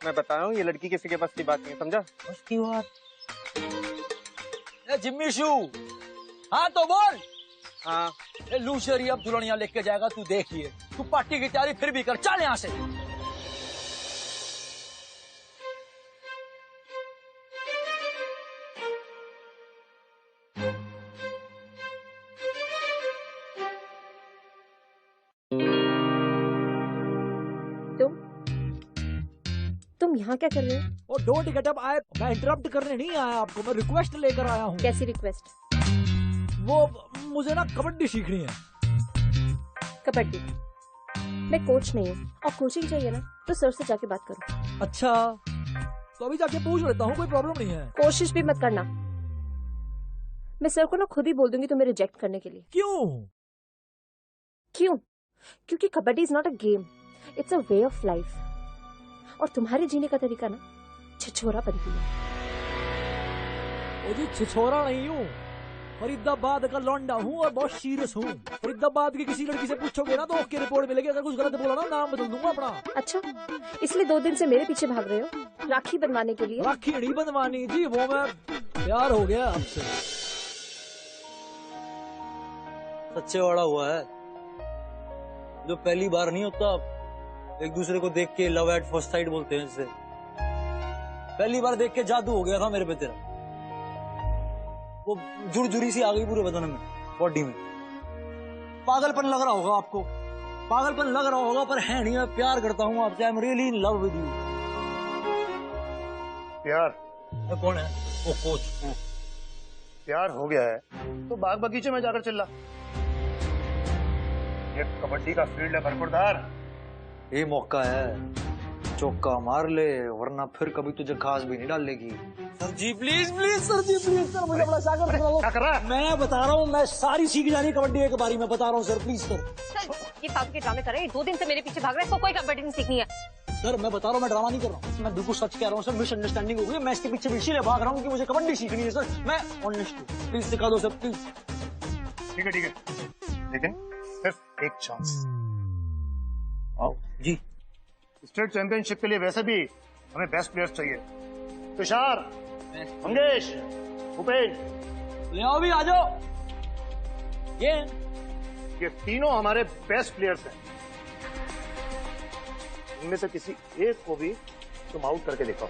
मैं बता रहा हूँ ये लड़की किसी के पास की बात नहीं है, समझा? उसकी बात। जिम्मी शू, हाँ तो बोल। हाँ लूशरी अब दुल्हनिया लेके जाएगा, तू देखिए। तू पार्टी की तैयारी फिर भी कर, चल यहाँ से। तुम यहाँ क्या कर रहे हो? और डोंट गेट अप, मैं इंटरप्ट करने नहीं आया आपको, मैं रिक्वेस्ट लेकर आया हूँ। कैसी रिक्वेस्ट? वो मुझे ना कबड्डी सीखनी है। कबड्डी? मैं कोच नहीं हूँ, और कोचिंग चाहिए ना तो सर से जाके बात करो। अच्छा, तो अभी जाके पूछ लेता हूँ, कोई प्रॉब्लम नहीं है। कोशिश भी मत करना, मैं सर को ना खुद ही बोल दूंगी तुम्हें रिजेक्ट करने के लिए। क्यों? क्योंकि kabaddi is not a game, it's a way of life. और तुम्हारे जीने का तरीका ना छिछोरा बनती है। ओ जी, छिछोरा नहीं हूँ, फरीदाबाद का लौंडा हूँ और बहुत सीरियस हूँ। फरीदाबाद की किसी लड़की से पूछोगे ना तो ओके रिपोर्ट मिलेगी, अगर कुछ गलत बोला ना नाम बदल दूंगा अपना। अच्छा, इसलिए 2 दिन से मेरे पीछे भाग रहे हो राखी बनवाने के लिए? राखी नहीं बनवानी जी, वो मैं प्यार हो गया आपसे। सच्चे वाला हुआ है, जो पहली बार नहीं होता, एक दूसरे को देख के लव एट फर्स्ट साइट बोलते हैं इसे। पहली बार देख के जादू हो गया था मेरे पे तेरा। वो जुड़जुड़ी सी आ गई पूरे बदन में, बॉडी में। पागलपन लग रहा होगा आपको, पागलपन लग रहा होगा, पर है नहीं। मैं प्यार करता हूँ आपसे, I am really in love with you. प्यार? कौन है वो? कोच। प्यार हो गया है तो बाग बगीचे में जाकर चिल्ला। ये कबड्डी का फील्ड है भरपूरदार, ये मौका है, चौका मार ले, वरना फिर कभी तुझे घास भी नहीं डालेगी। Sir ji please please, sir ji please, sir मुझे बड़ा सागर क्या कर रहा है? मैं बता रहा हूँ, मैं सारी सीख जानी कबड्डी के बारे में बता रहा हूँ सर, प्लीज सर। ये फालतू के ड्रामे कर रहे हैं, 2 दिन से मेरे पीछे भाग रहे हैं, इसको कोई कबड्डी नहीं सीखनी है। सर मैं बता रहा हूँ, मैं ड्रामा नहीं कर रहा हूँ, मैं बिल्कुल सच कह रहा हूँ सर। मिसअंडरस्टैंडिंग हो गई, मैं इसके पीछे इसीलिए भाग रहा हूँ कि मुझे कबड्डी सीखनी है सर। मैं ऑनेस्ट हूँ, प्लीज सिखा दो सर, प्लीज। ठीक है, लेकिन सिर्फ एक चांस। आओ जी। स्टेट चैंपियनशिप के लिए वैसे भी हमें बेस्ट प्लेयर्स चाहिए। तुषार, मंगेश, भूपेन, ले आओ भी, आ जाओ। ये तीनों हमारे बेस्ट प्लेयर्स हैं। इनमें से किसी एक को भी तुम आउट करके दिखाओ।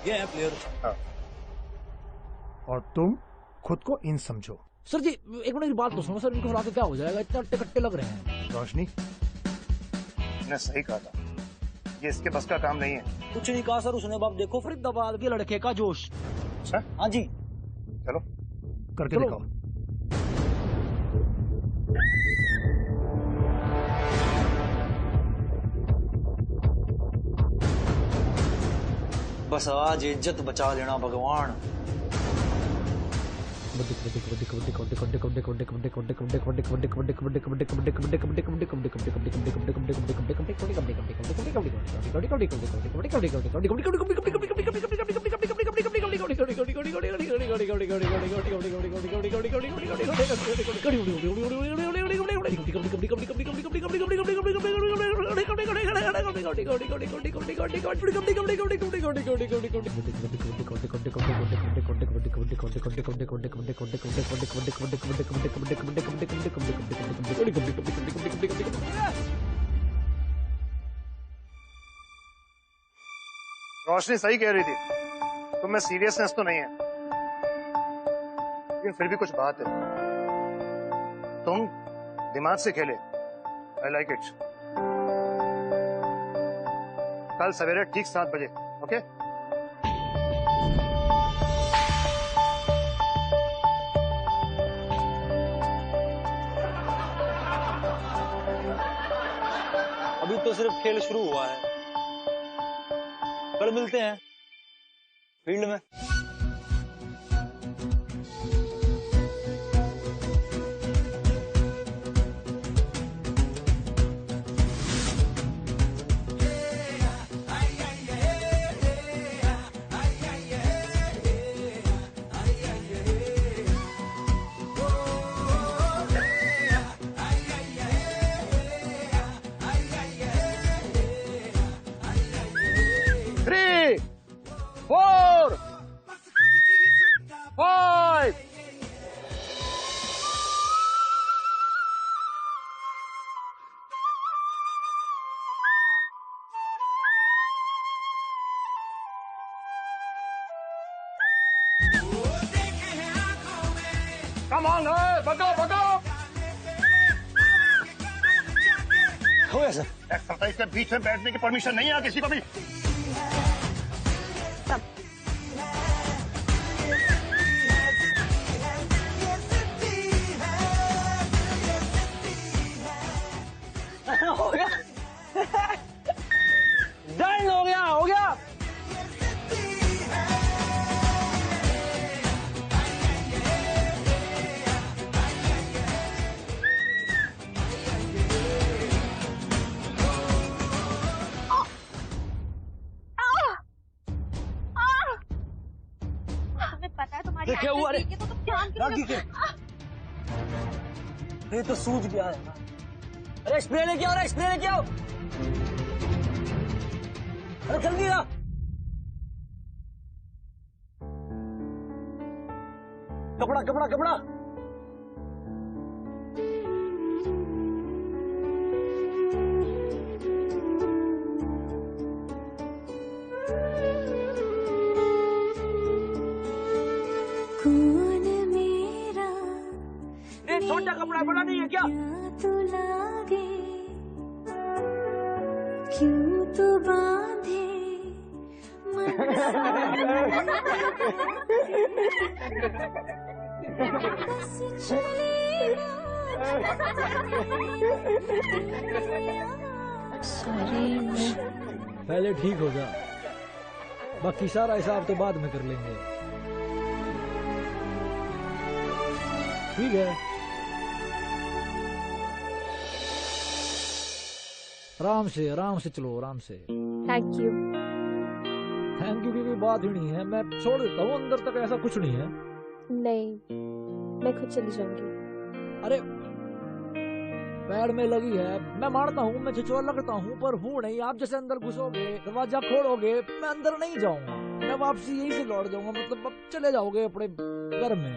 ये है प्लेयर। हाँ। और तुम खुद को इन समझो। सर जी एक मिनट की बात तो सुनो सर, इनको हरा के क्या हो जाएगा? इतना अट्टे कट्टे लग रहे हैं। रोशनी ने सही कहा था, ये इसके बस का काम नहीं है। कुछ नहीं कहा सर उसने। बाप देखो फरीदाबाद के लड़के का जोश। अच्छा? हाँ जी, चलो करके चलो। दिखाओ। बस आज इज्जत बचा लेना भगवान। रोशनी सही कह रही थी, तुम में सीरियसनेस तो नहीं है, लेकिन फिर भी कुछ बात है। तुम दिमाग से खेले, आई लाइक इट। कल सवेरे ठीक 7 बजे, ओके? अभी तो सिर्फ खेल शुरू हुआ है, कल मिलते हैं फील्ड में। कम ऑन, भगो भगो। हो गया सर। एक्सरसाइज के बीच में बैठने की परमिशन नहीं है किसी को भी। हो गया डन, हो गया हो गया। तुम्हें पता है तुम्हारी क्या हुआ? अरे तो तुम ध्यान रागी के ये तो सूझ गया है। अरे स्प्रे लेके आओ, अरे स्प्रे लेके आओ, अरे जल्दी आ। कपड़ा कपड़ा कपड़ा। कौन मेरा ये छोटा कपड़ा बड़ा नहीं है क्या? तो लागे क्यों तो बांधे बस चलेगा सॉरी। पहले ठीक हो जा, बाकी सारा हिसाब तो बाद में कर लेंगे। ठीक है, आराम से चलो, आराम से। Thank you. थैंक यू की कोई बात ही नहीं है, मैं छोड़ देता हूँ, अंदर तक ऐसा कुछ नहीं है। नहीं, मैं खुद चली जाऊंगी। अरे पैर में लगी है, मैं मानता हूँ, मैं छिछोर लगता हूँ, पर हूँ नहीं। आप जैसे अंदर घुसोगे, दरवाजा खोलोगे, मैं अंदर नहीं जाऊंगा, मैं वापसी यहीं से लौट जाऊंगा। मतलब अब चले जाओगे अपने घर में।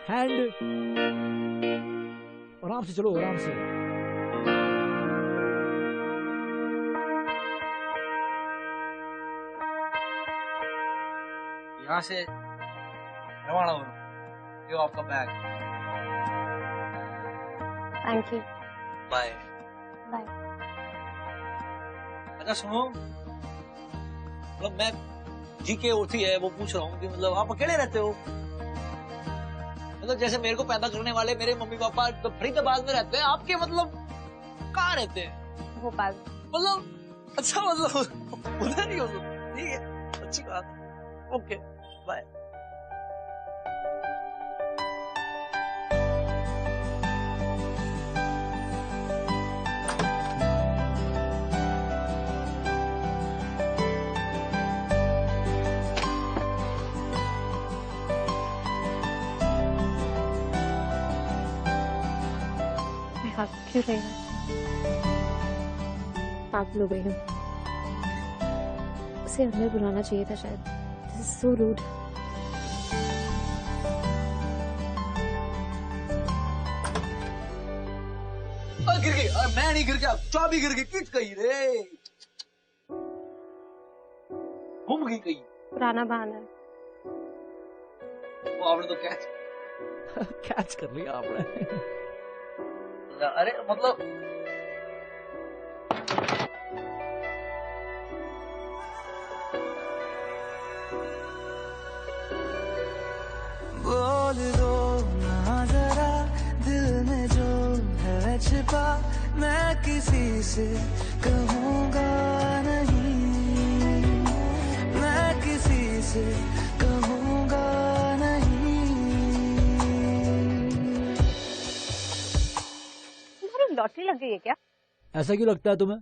हैंड आराम से चलो, आराम से। यहाँ से रवाना हो, ये आपका bag. Thank you. Bye bye. अच्छा सुनो, मतलब मैं जी के होती है वो पूछ रहा हूँ कि मतलब आप अकेले रहते हो? मतलब जैसे मेरे को पैदा करने वाले मेरे मम्मी पापा तो फरीदाबाद में रहते हैं, आपके मतलब कहाँ रहते हैं? भोपाल। मतलब अच्छा, मतलब उधर ही हो तुम? ठीक है, अच्छी बात। Okay bye. क्यों रही हूँ? पागल हो गई हूँ। उसे अंदर बुलाना चाहिए था शायद। This is so rude. गिर गई। मैं नहीं गिर गया, चाबी गिर गई, किट गई रे, घूम गई कहीं। पुराना बहाना है। वो आपने तो कैच कर लिया आपने। अरे मतलब बोल दो ना जरा दिल में जो है छिपा, मैं किसी से कहूँगा नहीं, मैं किसी से कहूँगा नहीं। तुम्हारी लॉटरी लग गई है क्या? ऐसा क्यों लगता है तुम्हें?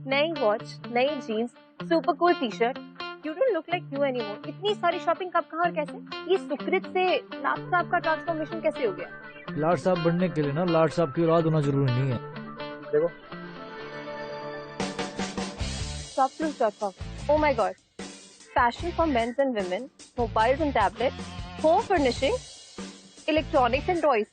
नई वॉच, नई jeans, super cool T shirt. You don't look like you anymore. इतनी सारी शॉपिंग कब, कहाँ और कैसे? ये सुकृत से लाट साहब का ट्रांसफॉर्मेशन कैसे हो गया? लाट साहब बनने के लिए ना लाट साहब की औलाद होना जरूरी नहीं है। देखो Shopclubs.com. Oh my god. Fashion for men's and women, mobiles and tablets, home furnishing, electronics and toys.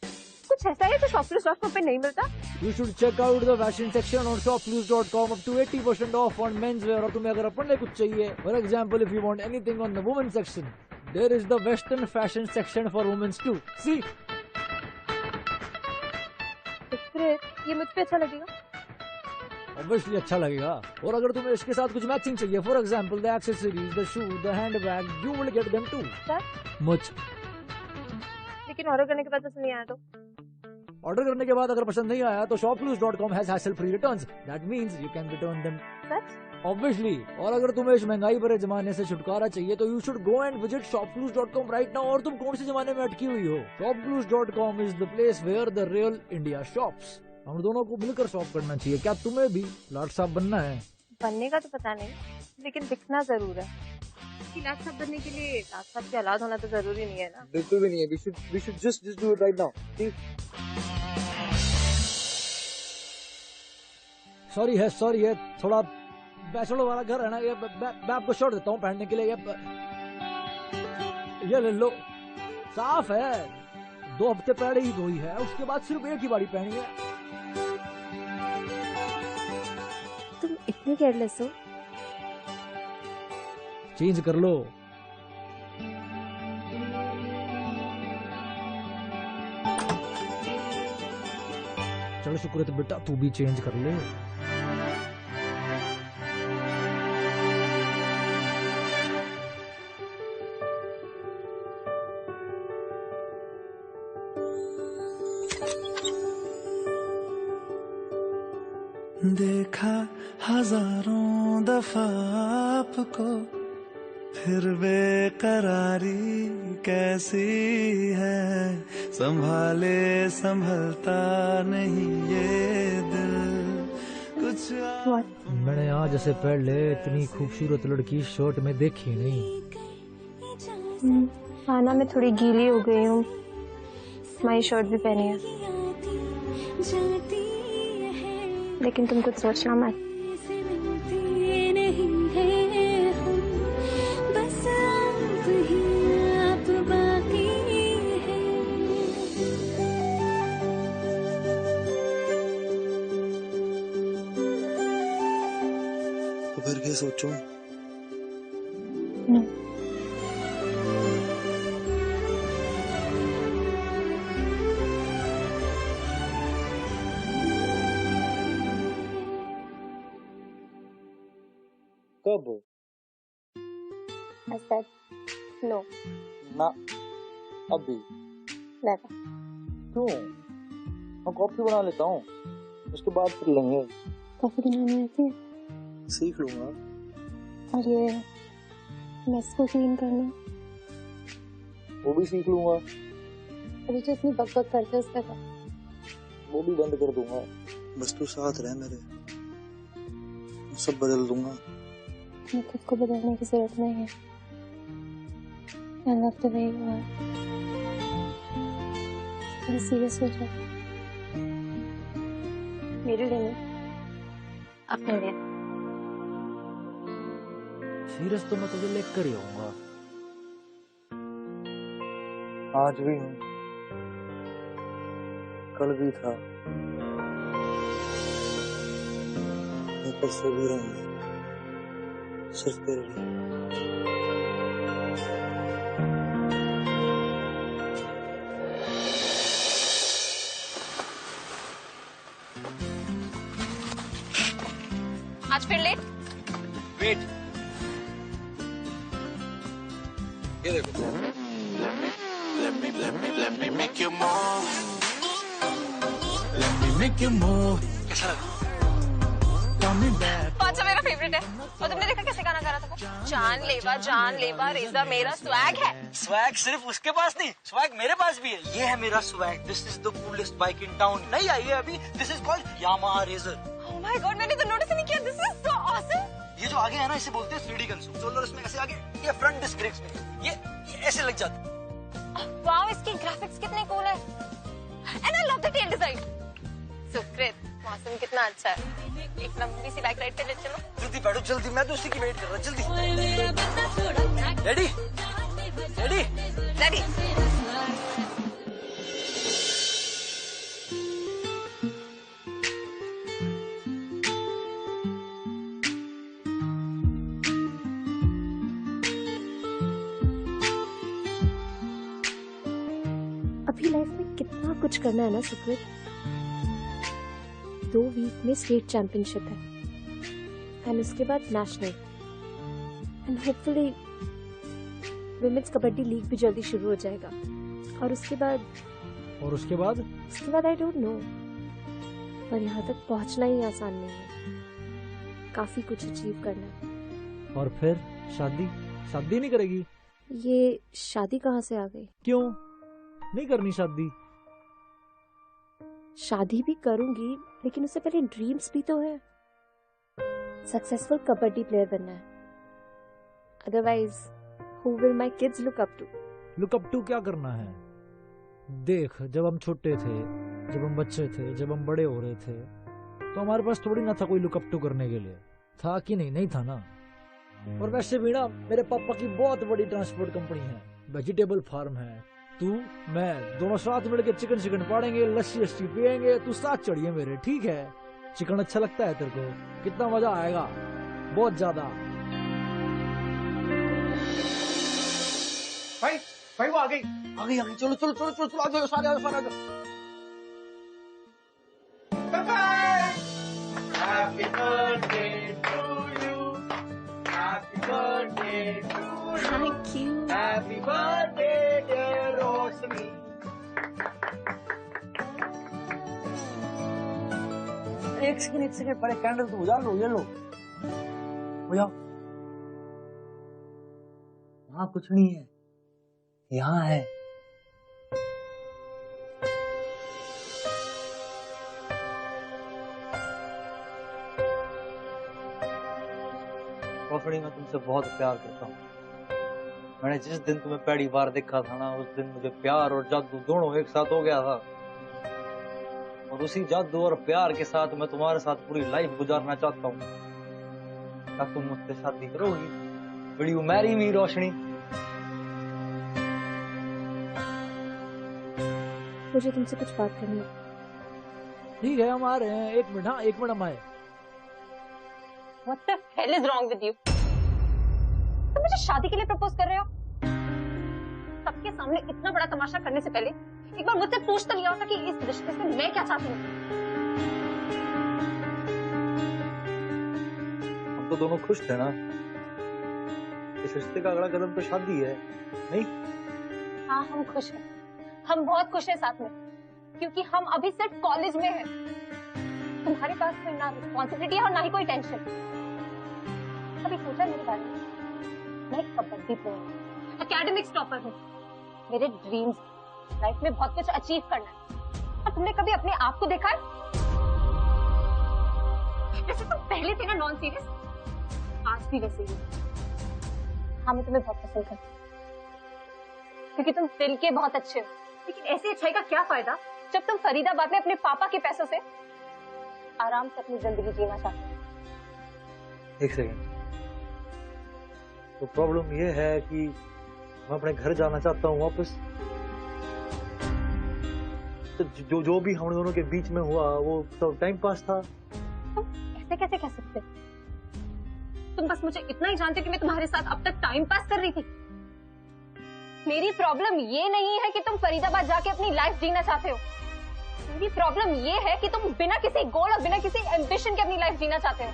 कुछ ऐसा है जो Shopclubs.com पे नहीं मिलता? You should check out the fashion section on shopclubs.com up to 80% off on menswear। और तुम्हें अगर अपन ने कुछ चाहिए, for example if you want anything on the women's section, There is the Western fashion section for women's too. See? ये मुझ पे अच्छा लगेगा? Obviously अच्छा लगेगा. और अगर तुम्हें इसके साथ कुछ मैचिंग चाहिए, for example, the accessories, the shoe, the handbag, you will get them too. Sir? मुझ. लेकिन ऑर्डर करने के बाद पसंद नहीं आया तो? ऑर्डर करने के बाद अगर पसंद नहीं आया तो shopclues.com has hassle-free returns. That means you can return them. Such? Obviously. और अगर तुम्हें इस महंगाई भरे जमाने से छुटकारा चाहिए तो you should go and visit shopclues.com right now. और तुम कौन से जमाने में अटकी हुई हो? Shopclues.com is the place where the real India shops. हम दोनों को मिलकर शॉप करना चाहिए. क्या तुम्हें भी लाट साहब बनना है? बनने का तो पता नहीं, लेकिन दिखना जरूर है. लाट साहब बनने के लिए लाट साहब की औलाद होना तो जरूरी नहीं है ना. बिल्कुल भी नहीं है. We should just do it right now. Sorry है थोड़ा बैचलर वाला घर है ना. ये मैं आपको शर्ट देता हूँ पहनने के लिए. ये ले लो. साफ है. 2 हफ्ते पहले ही धोई है, उसके बाद सिर्फ एक ही बारी पहनी है. तुम इतने केयरलेस हो. चेंज कर लो. चलो शुक्र है तो बेटा तू भी चेंज कर ले. देखा हजारों दफा आपको, फिर बेकरारी कैसी है. संभाले संभलता नहीं ये दिल कुछ. मैंने आज से पहले इतनी खूबसूरत लड़की शर्ट में देखी नहीं. खाना में थोड़ी गीली हो गई हूँ. माई शर्ट भी पहनी है, लेकिन तुम कुछ सोचना मत. तो फिर क्या सोचूं? कब? I said no. ना अभी. Never. क्यों? मैं कॉफी बना लेता हूँ, उसके बाद फिर लेंगे. कॉफी बनानी आती है? सीख लूंगा. और ये मेस को क्लीन करना? वो भी सीख लूंगा. अभी जो इतनी बकबक करते उसका क्या? वो भी बंद कर दूंगा. बस तू साथ रह मेरे, सब बदल दूंगा. मैं खुद को बदलने की जरूरत नहीं है. I love the way you are. थोड़ी सीरियस हो जाओ. मेरे लिए नहीं, अपने लिए. सीरियस तो मैं तुझे लेकर ही आऊंगा. आज भी हूँ, कल भी था, मैं परसों भी रहूंगा, सिर्फ तेरे लिए. आज फिर लेट. वेट, ये देखो. Let me make you move. Let me make you move. कैसा लगा? Call me back. पांचा मेरा फेवरेट है. और तुमने देखा कैसे गाना गा रहा था? जान लेवा रेजा मेरा स्वैग है. स्वैग सिर्फ उसके पास नहीं, स्वैग मेरे पास भी है. ये है मेरा swag. This is the coolest bike in town. नहीं आई है अभी. This is called Yamaha Razor. Oh my god, मैंने तो नोटिस नहीं किया. This is so awesome. ये जो आगे है ना, इसे बोलते हैं 3D कंसोल. इसमें ऐसे आगे ये फ्रंट डिस्क ब्रेक्स में ये ऐसे लग जाता है. वाओ, इसके ग्राफिक्स कितने कूल है. And I love the tail design. Sukrit, मौसम कितना अच्छा है. एक लंबी सी बाइक राइड पे ले चलो. जल्दी बैठो जल्दी, मैं तो उसी की वेट कर रहा. जल्दी. Ready ready ready. कुछ करना है ना सुकृत। 2 वीक में स्टेट चैंपियनशिप है एंड उसके बाद national and hopefully women's kabaddi league भी जल्दी शुरू हो जाएगा। और उसके बाद आई डोंट नो, पर यहाँ तक पहुँचना ही आसान नहीं है, काफी कुछ अचीव करना है। और फिर शादी नहीं करेगी? ये शादी कहाँ से आ गई? क्यों नहीं करनी शादी? शादी भी करूंगी, लेकिन उससे पहले ड्रीम्स भी तो है। सक्सेसफुल कबड्डी प्लेयर बनना है, otherwise who will my kids look up to? क्या करना है? देख, जब हम छोटे थे, जब हम बच्चे थे, जब हम बड़े हो रहे थे, तो हमारे पास थोड़ी ना था कोई लुक अप टू करने के लिए। था कि नहीं था ना। और वैसे भी ना, मेरे पापा की बहुत बड़ी ट्रांसपोर्ट कंपनी है, वेजिटेबल फार्म है। तू मैं दोनों साथ मिलकर चिकन पाड़ेंगे, लस्सी पियेंगे, तू साथ चढ़िए मेरे, ठीक है? चिकन अच्छा लगता है तेरे को? कितना मजा आएगा, बहुत ज्यादा। भाई वो आ गई। चलो आ जाओ सारे। Happy birthday to you. Happy birthday to you. Thank you. Happy birthday dear Roshni. एक सेकंड पहले कैंडल तो बुझा लो, ये लो बुझाओ। वहाँ कुछ नहीं है, यहाँ है। रोशनी, मैं तुमसे बहुत प्यार करता हूँ। मैंने जिस दिन तुम्हें पहली बार देखा था ना, उस दिन मुझे प्यार और जादू दोनों एक साथ हो गया था। और उसी जादू और प्यार के साथ मैं तुम्हारे साथ पूरी लाइफ गुजारना चाहता हूँ। क्या तुम मुझसे शादी करोगी? Will you marry me, रोशनी? मुझे तुमसे कुछ बात करनी है। ठीक है, हम आ रहे हैं। 1 मिनट, हाँ 1 मिनट हम आए। What the hell is wrong with you? तुम मुझे शादी के लिए प्रपोज कर रहे हो? सबके सामने इतना बड़ा तमाशा करने से पहले एक बार मुझसे पूछ तो लिया होता कि इस रिश्ते से मैं क्या चाहती हूँ। हम तो दोनों खुश थे ना। इस रिश्ते का अगला कदम तो शादी है, नहीं? हाँ, हम खुश हैं। हम बहुत खुश हैं साथ में, क्योंकि हम अभी सिर्फ कॉलेज में हैं। तुम्हारे पास कोई ना रिस्पॉन्सिबिलिटी है और ना ही कोई टेंशन। कभी सोचा मेरे बारे में? मैं एक कबड्डी प्लेयर हूँ, एकेडमिक्स टॉपर हूँ। मेरे ड्रीम्स लाइफ में बहुत कुछ अचीव करना है। और तुमने कभी अपने आप को देखा है? जैसे तुम पहले थे ना नॉन सीरियस, आज भी वैसे ही। हाँ, मैं तुम्हें बहुत पसंद करती हूँ, क्योंकि तुम दिल के बहुत अच्छे हो। लेकिन ऐसी अच्छाई का क्या फायदा जब तुम फरीदाबाद में अपने पापा के पैसों से आराम से अपनी जिंदगी जीना चाहते हो। 1 सेकंड। तो प्रॉब्लम ये है कि मैं अपने घर जाना चाहता हूँ वापस। तो जो भी हम दोनों के बीच में हुआ वो सब टाइम पास था। तुम ऐसे कैसे कह सकते हो? तुम बस मुझे इतना ही जानते हो कि मैं तुम्हारे साथ अब तक टाइम पास कर रही थी। मेरी प्रॉब्लम ये नहीं है कि तुम फरीदाबाद जाके अपनी लाइफ जीना चाहते हो। मेरी प्रॉब्लम ये है कि तुम बिना किसी गोल और बिना किसी एम्बिशन के अपनी लाइफ जीना चाहते हो।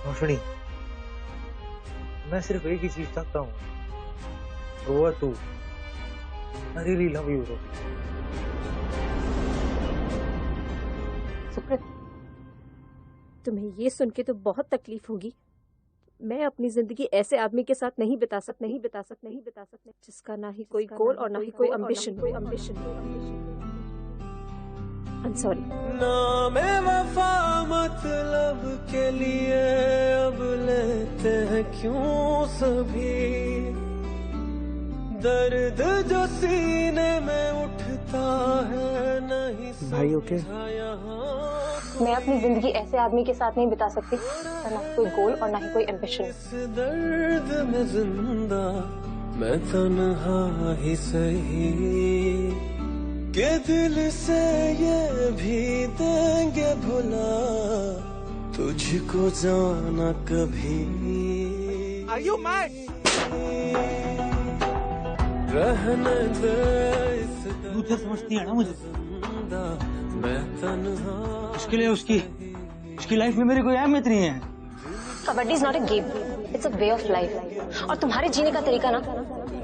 रोशनी, मैं सिर्फ एक ही चीज चाहता हूँ, वो है तू। I really love you, रोशनी। सुकृत, तुम्हें ये सुन के तो बहुत तकलीफ होगी। मैं अपनी जिंदगी ऐसे आदमी के साथ नहीं बिता सकती जिसका ना ही कोई गोल और ना ही कोई ambition। I'm sorry। नामे वफा मतलब के लिए अब लेते हैं क्यों सभी, दर्द जो सीने में उठता है नहीं भाई ओके? मैं अपनी जिंदगी ऐसे आदमी के साथ नहीं बिता सकती और ना कोई गोल और ना ही कोई एम्बिशन। इस दर्द में जिंदा मैं तन्हा ही सही, के दिल से ये भी देंगे भुला तुझको जाना कभी। Are you mad? रहने दे लूथर समझती है ना मुझे, मैं तन्हा। उसके लिए उसकी लाइफ में मेरी कोई अहमियत नहीं है। Kabaddi is not a game, it's a way of life. और तुम्हारे जीने का तरीका ना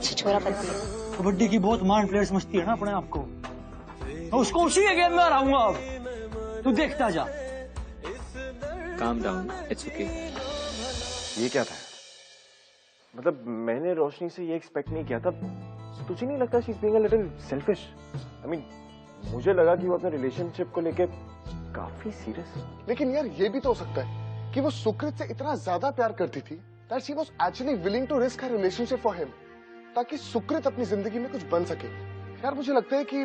छिछोरापंती है। कबड्डी की बहुत महान प्लेयर समझती है ना अपने आप को। मैं उसको उसी के गेम में हराऊंगा अब, तू देखता जा। Calm down, it's okay. ये क्या था? मतलब मैंने रोशनी से ये एक्सपेक्ट नहीं किया था। तुझे नहीं लगता she is being a little selfish? I mean मुझे लगा कि वो अपने रिलेशनशिप को लेके काफी सीरियस है। लेकिन यार ये भी तो हो सकता है कि वो सुकृत से इतना ज्यादा प्यार करती थी that she was actually willing to risk her relationship for him, ताकि सुकृत अपनी जिंदगी में कुछ बन सके। यार मुझे लगता है कि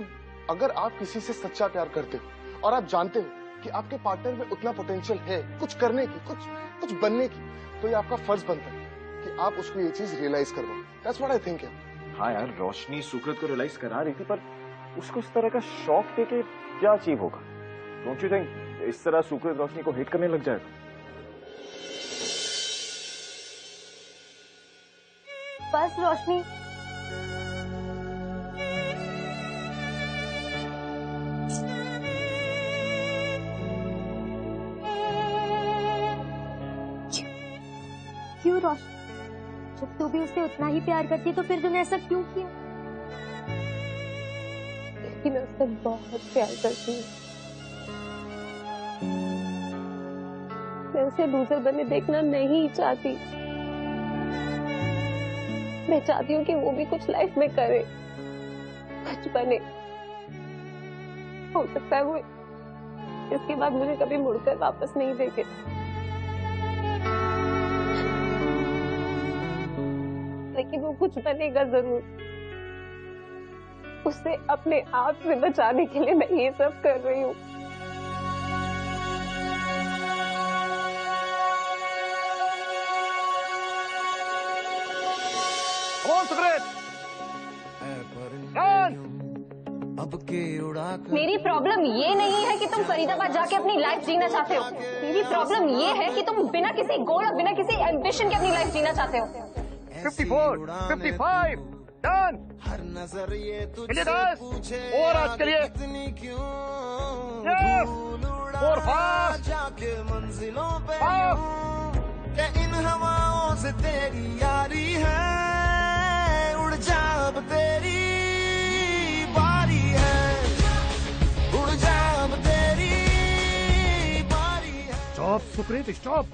अगर आप किसी से सच्चा प्यार करते हो और आप जानते हो कि आपके पार्टनर में उतना पोटेंशियल है कुछ करने की, कुछ बनने की, तो ये आपका फर्ज बनता है कि आप उसको ये चीज रियलाइज करवाओ। That's what I think है। हाँ यार, रोशनी सुकृत को रियलाइज करा रही थी, पर उसको इस तरह का शॉक देके क्या अचीव होगा? डोंट यू थिंक इस तरह सुकृत रोशनी को हेट करने लग जाएगा? बस रोशनी, क्यों रोशनी? जब तू भी उससे उतना ही प्यार करती तो फिर तूने ऐसा क्यों किया? कि मैं उससे बहुत प्यार करती हूँ। मैं उसे लूजर बने देखना नहीं चाहती। मैं चाहती हूँ कि वो भी कुछ लाइफ में करे, कुछ बने। हो सकता है वो इसके बाद मुझे कभी मुड़कर वापस नहीं देखे, लेकिन वो कुछ बनेगा जरूर। उसे अपने आप से बचाने के लिए मैं ये सब कर रही हूँ। मेरी प्रॉब्लम ये नहीं है कि तुम फरीदाबाद जाके अपनी लाइफ जीना चाहते हो। मेरी प्रॉब्लम ये है कि तुम बिना किसी गोल और बिना किसी एम्बिशन के अपनी लाइफ जीना चाहते हो। 54, 55, डन। हर नजर ये तुझसे पूछे और आज के लिए और जाके मंजिलों पे के इन हवाओं से तेरी यारी है। उड़ जा अब तेरी बारी है, उड़ जा अब तेरी बारी है। स्टॉप सुकृत, स्टॉप।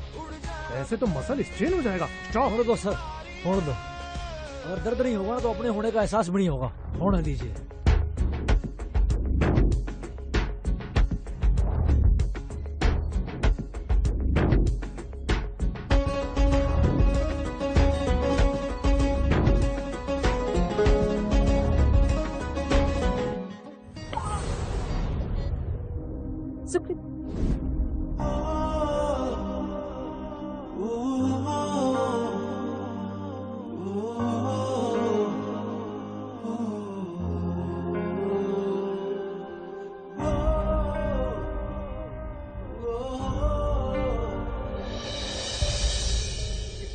ऐसे तो मसल स्ट्रेन हो जाएगा। स्टॉप। छोड़ दो सर, छोड़ दो। अगर दर्द नहीं होगा तो अपने होने का एहसास भी नहीं होगा। होने दीजिए। सुकृत,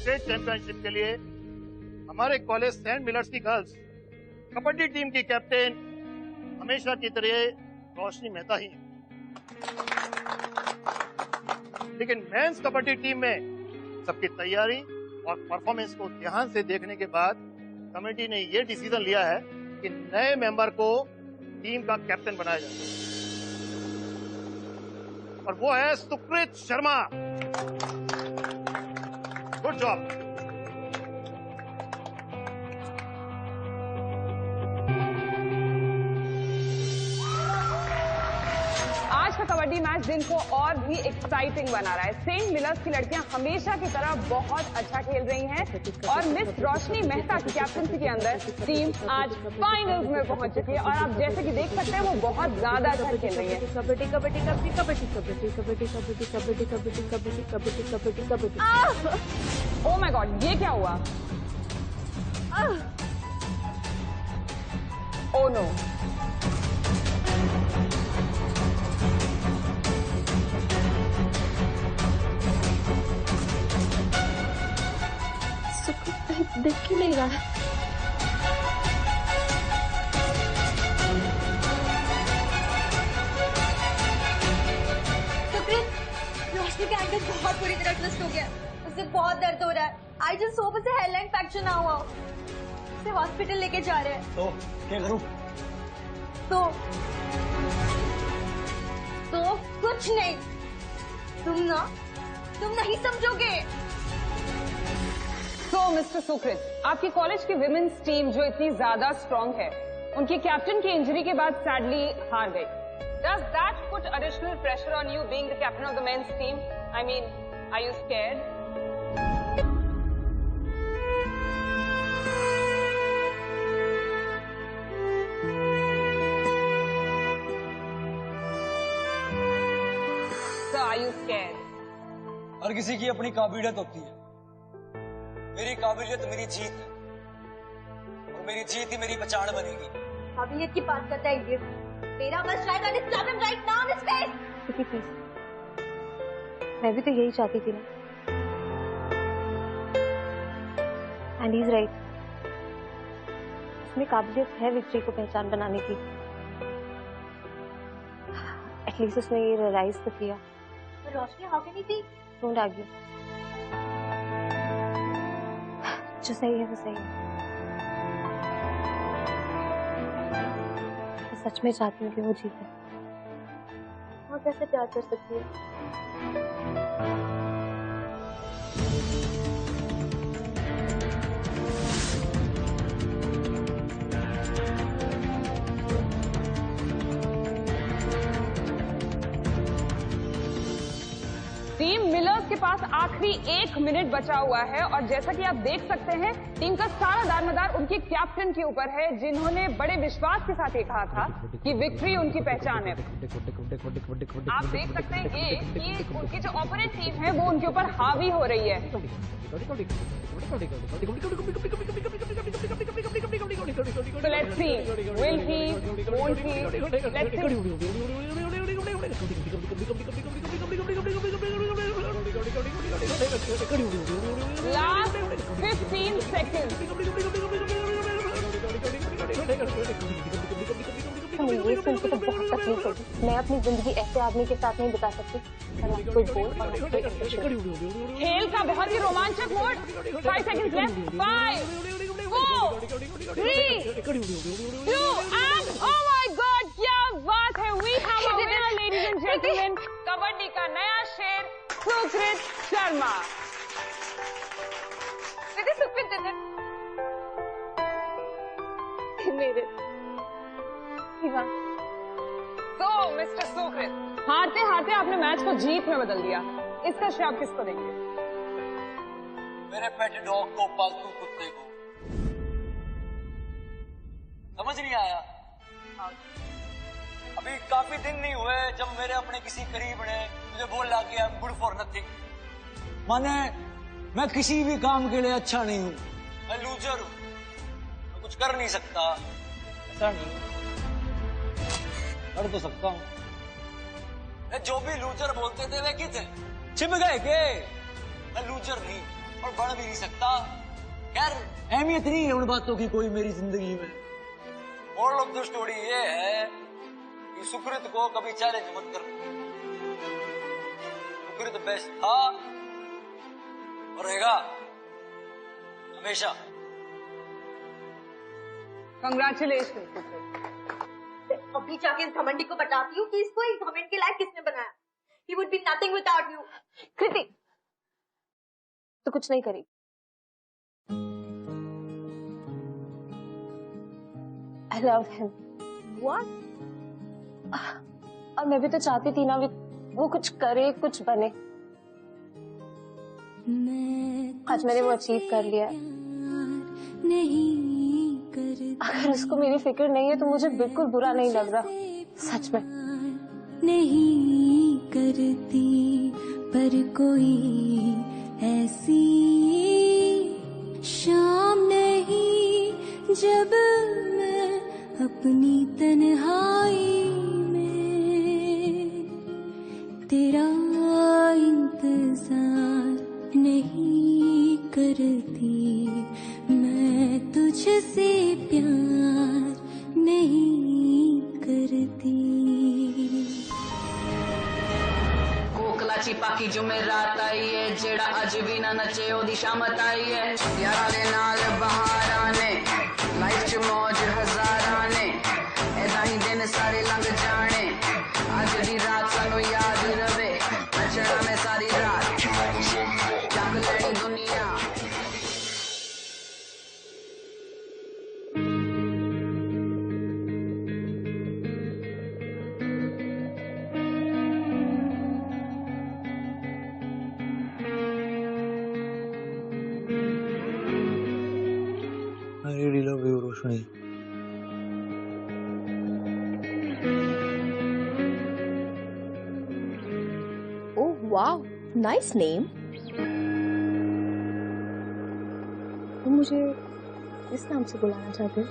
स्टेट चैंपियनशिप के लिए हमारे कॉलेज सेंट मिलर्स की गर्ल्स कबड्डी टीम की कैप्टन हमेशा की तरह रोशनी मेहता ही है। लेकिन मेंस कबड्डी टीम में सबकी तैयारी और परफॉर्मेंस को ध्यान से देखने के बाद कमेटी ने यह डिसीजन लिया है कि नए मेंबर को टीम का कैप्टन बनाया जाए, और वो है सुकृत शर्मा। Good job. आज का कबड्डी मैच दिन को और भी एक्साइटिंग बना रहा है। सेंट मिलर्स की लड़कियां हमेशा की तरह बहुत अच्छा खेल रही हैं और मिस रोशनी मेहता की कैप्टनसी के अंदर टीम आज फाइनल्स में पहुंच चुकी है और आप जैसे कि देख सकते हैं वो बहुत ज्यादा अच्छा खेल रही है। Kabaddi kabaddi kabaddi kabaddi kabaddi kabaddi kabaddi kabaddi kabaddi kabaddi kabaddi kabaddi kabaddi. Oh my god, ये क्या हुआ? Oh no. देख क्यों नहीं रहा है? का एंकल बहुत बुरी तरह ट्विस्ट हो गया, उससे बहुत दर्द हो रहा है। आई जस्ट होप उसे हेडलाइन फ्रैक्चर ना हुआ, उसे हॉस्पिटल लेके जा रहे हैं। तो क्या करूं? तो कुछ नहीं, तुम नहीं समझोगे। तो मिस्टर सुकृत, आपकी कॉलेज की विमेन्स टीम जो इतनी ज्यादा स्ट्रांग है, उनकी कैप्टन की इंजरी के बाद सैडली हार गई। Does that put additional pressure on you being the captain of the men's team? I mean, are you scared? So are you scared? हर किसी की अपनी काबिलियत होती है। मेरी काबिलियत मेरी जीत है, और मेरी जीत ही मेरी पहचान बनेगी। काबिलियत की बात करता है ये। मेरा बस ट्राई कर slap him right now in his face. किसी प्लीज, मैं भी तो यही चाहती थी ना। एंड ही इज राइट, उसमें काबिलियत है विक्ट्री को पहचान बनाने की। एटलीस्ट उसने ये रियलाइज तो किया। Roshni, how can you be? Don't argue, जो सही है वो सही है। सच में चाहती हूँ कि वो जीते। वो कैसे प्यार कर सकती है? टीम मिलर्स के पास आखिरी 1 मिनट बचा हुआ है और जैसा कि आप देख सकते हैं टीम का सारा दारोमदार उनके कैप्टन के ऊपर है, जिन्होंने बड़े विश्वास के साथ ये कहा था कि विक्ट्री उनकी पहचान है। आप देख सकते हैं कि उनकी जो ओपोनेंट टीम है वो उनके ऊपर हावी हो रही है। So let's see, will he, won't he? Let's see. Last 15 seconds. ये सुन के तो बहुत तकलीफ होगी। मैं अपनी जिंदगी ऐसे आदमी के साथ नहीं बिता सकती। खेल का बहुत ही रोमांचक mode. 5 seconds left. 5, 4, 3, 2 and oh my God, क्या बात है! We have a winner, ladies and gentlemen. Kabaddi का नया शेर सुकृत शर्मा। मेरे तो मिस्टर सुकृत, हारते हारते आपने मैच को जीत में बदल दिया। इसका श्रेय आप किसको देंगे? मेरे पेट डॉग को, पालतू कुत्ते को। समझ नहीं आया? अभी काफी दिन नहीं हुए जब मेरे अपने किसी करीब ने मुझे बोला कि I am good for nothing. माने मैं किसी भी काम के लिए अच्छा नहीं हूं, मैं लूजर हूं, मैं कुछ कर नहीं सकता। ऐसा नहीं, कर तो सकता हूं। जो भी लूजर बोलते थे वे किथे छिप गए के? मैं लूजर नहीं और बढ़ भी नहीं सकता। खैर, अहमियत नहीं है उन बातों की कोई मेरी जिंदगी में। मोरल ऑफ द स्टोरी ये है कि सुकृत को कभी चैलेंज मत कर। सुकृत बेस्ट था और रहेगा हमेशा। कंग्रेचुलेशन। अभी जाके इस घमंडी को बताती हूँ कि इसको इस घमंड के लायक किसने बनाया। He would be nothing without you. कृति, तो कुछ नहीं करी। I love him. What? और मैं भी तो चाहती थी ना वो कुछ करे, कुछ बने। आज मैंने वो अचीव कर लिया। अगर उसको मेरी फिक्र नहीं है तो मुझे बिल्कुल बुरा नहीं लग रहा, सच में। नहीं करती पर कोई ऐसी शाम नहीं जब मैं अपनी तन्हाई में तेरा इंतजार नहीं करती, मैं तुझसे प्यार नहीं करती। कोकला सच्ची पाकी जुमेरात आई है जेड़ा अज भी ना नचे ओदी शामत आई है यारा दे नाल बहारां ने लाइफ च मौज हजारां ने ऐदा ही दिन सारे लंघ जाने अज दी रात सानू याद रवे नचना में सारी रात जग लड़ी दुनिया I really love you, Roshni. Oh wow, nice name. तुम मुझे इस नाम से बुलाना चाहते हो?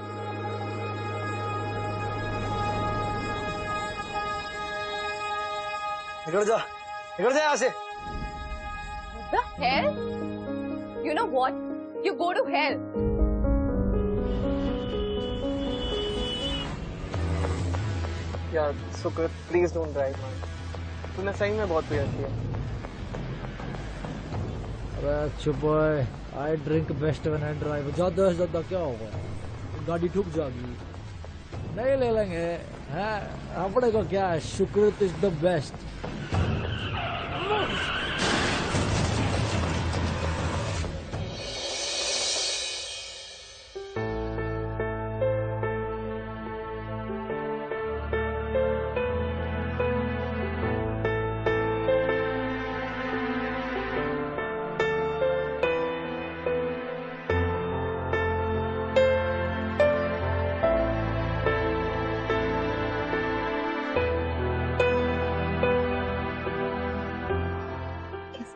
निकल जा यहाँ से। The hell? You know what? You go to hell. यार सुकृत प्लीज डोंट ड्राइव मैन, तूने सही में बहुत प्यार किया। अरे चुप है, I drink best when I drive. ज्यादा से ज्यादा क्या होगा, गाड़ी ठुक जाएगी। नहीं ले लेंगे हैं, अपने को क्या है, सुकृत इज द बेस्ट।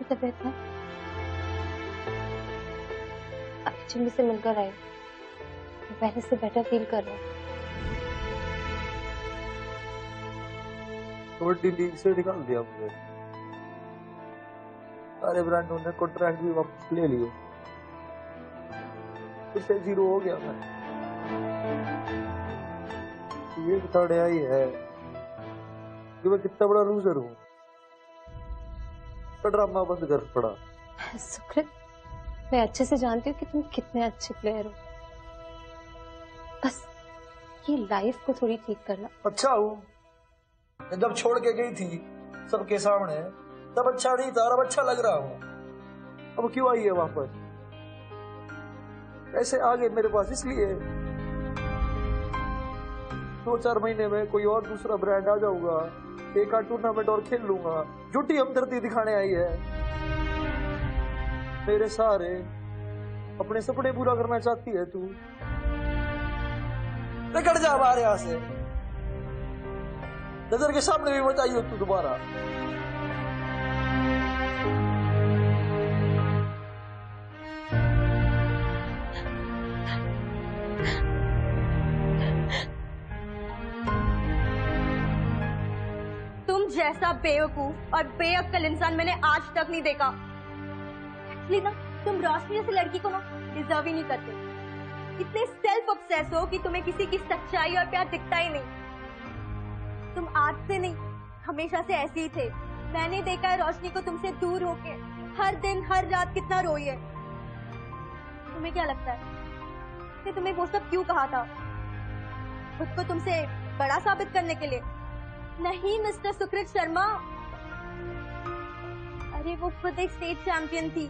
तबीयत है? अभी जिम्मी से मिलकर आई, पहले से बेटर फील कर रहा हूँ। कबड्डी लीग से निकाल दिया मुझे, सारे ब्रांडों ने कॉन्ट्रैक्ट भी वापस ले लिए, फिर से जीरो हो गया मैं। ये बताने आई है कि मैं कितना बड़ा लूजर हूँ। ड्रामा बंद कर पड़ा। सुकृत, मैं अच्छे से जानती हूँ कि तुम कितने अच्छे प्लेयर हो, बस ये लाइफ को थोड़ी ठीक करना। अच्छा हूँ, जब छोड़ के गई थी सबके सामने तब अच्छा नहीं था, अब अच्छा लग रहा हूँ। अब क्यों आई है वापस, ऐसे आ गए मेरे पास इसलिए। 2-4 महीने में कोई और दूसरा ब्रांड आ जाऊंगा, एक आध टूर्नामेंट और खेल लूंगा। झूठी हमदर्दी दिखाने आई है मेरे सारे, अपने सपने पूरा करना चाहती है तू। निकल जा बाहर यहाँ से, नजर के सामने भी मत आई हो तू दोबारा। जैसा बेवकूफ और बेअक्ल इंसान मैंने आज तक नहीं देखा। एक्चुअली ना, तुम रोशनी जैसी लड़की को ना डिजर्व ही नहीं करते। इतने सेल्फ ऑब्सेस हो कि तुम्हें किसी की सच्चाई और प्यार दिखता ही नहीं। तुम आज से नहीं, हमेशा से ऐसे ही थे। मैंने देखा है रोशनी को तुमसे दूर होके हर दिन हर रात कितना रोई है। तुम्हें क्या लगता है कि तुम्हें वो सब क्यों कहा था? खुद को तुमसे बड़ा साबित करने के लिए? नहीं मिस्टर सुकृत शर्मा, अरे वो खुद एक स्टेट चैंपियन थी।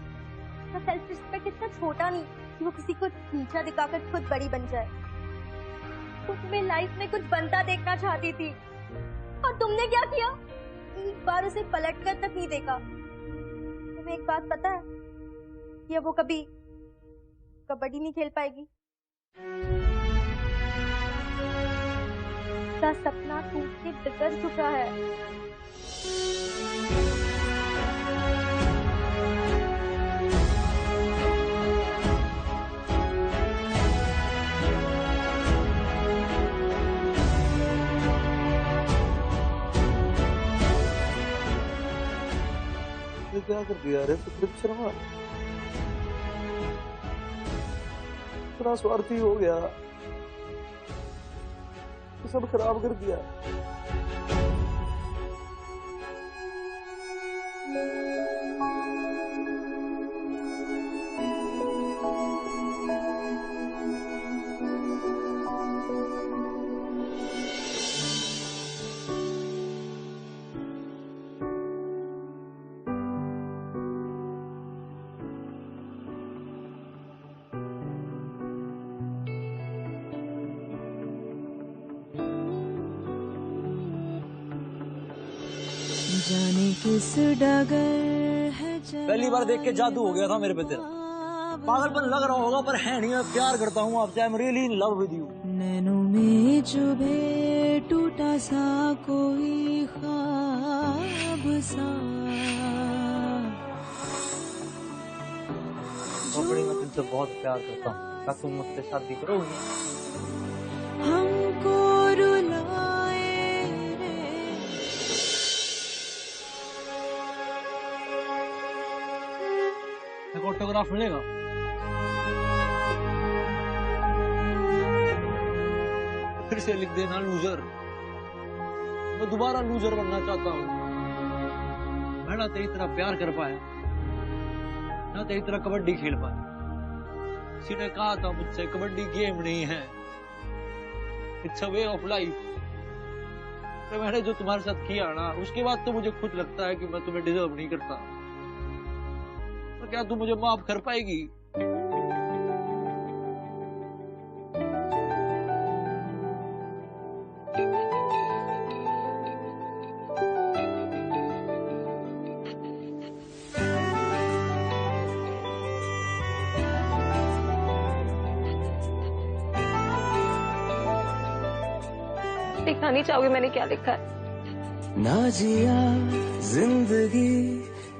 तो सेल्फ रिस्पेक्ट इतना छोटा नहीं कि वो किसी को नीचा दिखाकर खुद बड़ी बन जाए। तो तुम्हें लाइफ में कुछ बनता देखना चाहती थी, और तुमने क्या किया? एक बार उसे पलट कर तक नहीं देखा। तुम्हें एक बात पता है कि वो कभी कबड्डी नहीं खेल पाएगी। उसका सपना टूट के बिखर चुका है। ये क्या कर दिया रे सुकृत शर्मा? इतना स्वार्थी हो गया, सब खराब कर दिया। जाने किस डगर है पहली बार देख के जादू हो गया था मेरे पे तेरा। पागलपन लग रहा होगा पर है नहीं, मैं प्यार करता हूँ आपसे। I am really in love with you. नैनों में चुभे टूटा सा कोई ख्वाब सा। मैं तुमसे बहुत प्यार करता हूँ। क्या तुम मुझसे शादी करोगी? हमको रुलाए ऑटोग्राफ मिलेगा? फिर से लिख देना लूजर। मैं दोबारा लूजर बनना चाहता हूँ। मैं ना तेरी तरह प्यार कर पाया, ना तेरी तरह कबड्डी खेल पाया। किसी ने कहा था मुझसे कबड्डी गेम नहीं है, it's a way of life. तो मैंने जो तुम्हारे साथ किया ना, उसके बाद तो मुझे खुद लगता है कि मैं तुम्हें डिजर्व नहीं करता। तो क्या तू मुझे माफ कर पाएगी? देखना नहीं चाहोगे मैंने क्या लिखा है? ना जिया जिंदगी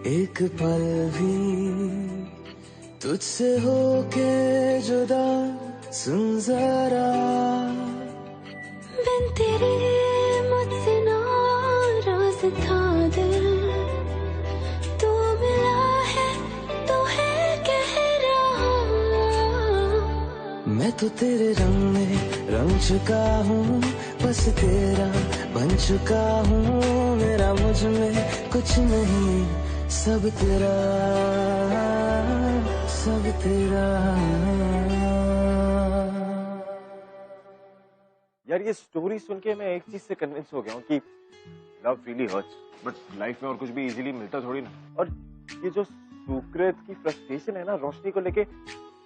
एक पल भी तुझसे होके जुदा, सुन जरा बिन तेरे मुझसे नाराज था दिल। तू मिला है तो है कह रहा, मैं तो तेरे रंग में रंग चुका हूँ, बस तेरा बन चुका हूँ। मेरा मुझ में कुछ नहीं, सब तेरा, सब तेरा। यार ये स्टोरी सुन के मैं एक चीज से कन्विंस हो गया हूँ कि love really hurts, but life में और कुछ भी इजीली मिलता थोड़ी ना। और ये जो सुकृत की फ्रस्ट्रेशन है ना रोशनी को लेके,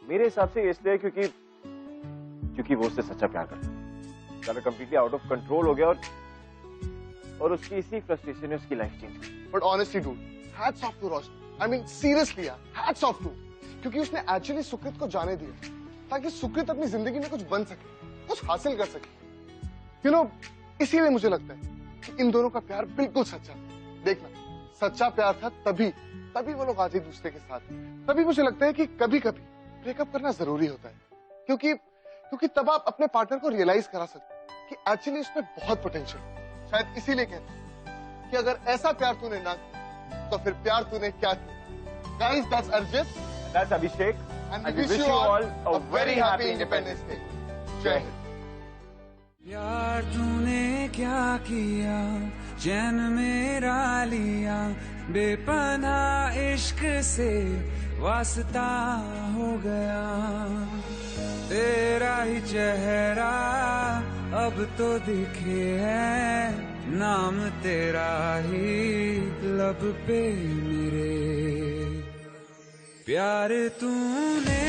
मेरे हिसाब से इसलिए क्योंकि वो उससे सच्चा प्यार करता है। कंप्लीटली आउट ऑफ कंट्रोल हो गया और उसकी इसी फ्रस्ट्रेशन ने उसकी लाइफ चेंज की। But honestly dude, hats off to Roshni. I mean seriously यार, हैट्स ऑफ टू। क्योंकि उसने एक्चुअली सुकृत को जाने दिया ताकि सुकृत अपनी जिंदगी में कुछ बन सके, कुछ हासिल कर सके। यू नो, इसीलिए मुझे लगता है कि इन दोनों का प्यार बिल्कुल सच्चा। देखना, सच्चा प्यार था तभी वो लोग आज एक दूसरे के साथ। तभी मुझे लगता है कि कभी कभी ब्रेकअप करना जरूरी होता है, क्योंकि तब आप अपने पार्टनर को रियलाइज करा सकते कि एक्चुअली उसमें बहुत पोटेंशियल। शायद इसीलिए कहते हैं कि अगर ऐसा प्यार तूने ना किया तो फिर प्यार तूने क्या किया। Guys, that's Arjit. That's Abhishek. And we wish you all a very happy Independence Day. जय हिंद। प्यार तूने क्या किया, चैन मेरा लिया, बेपनाह इश्क से वास्ता हो गया। तेरा ही चेहरा अब तो दिखे है, नाम तेरा ही लब पे मेरे। प्यार तूने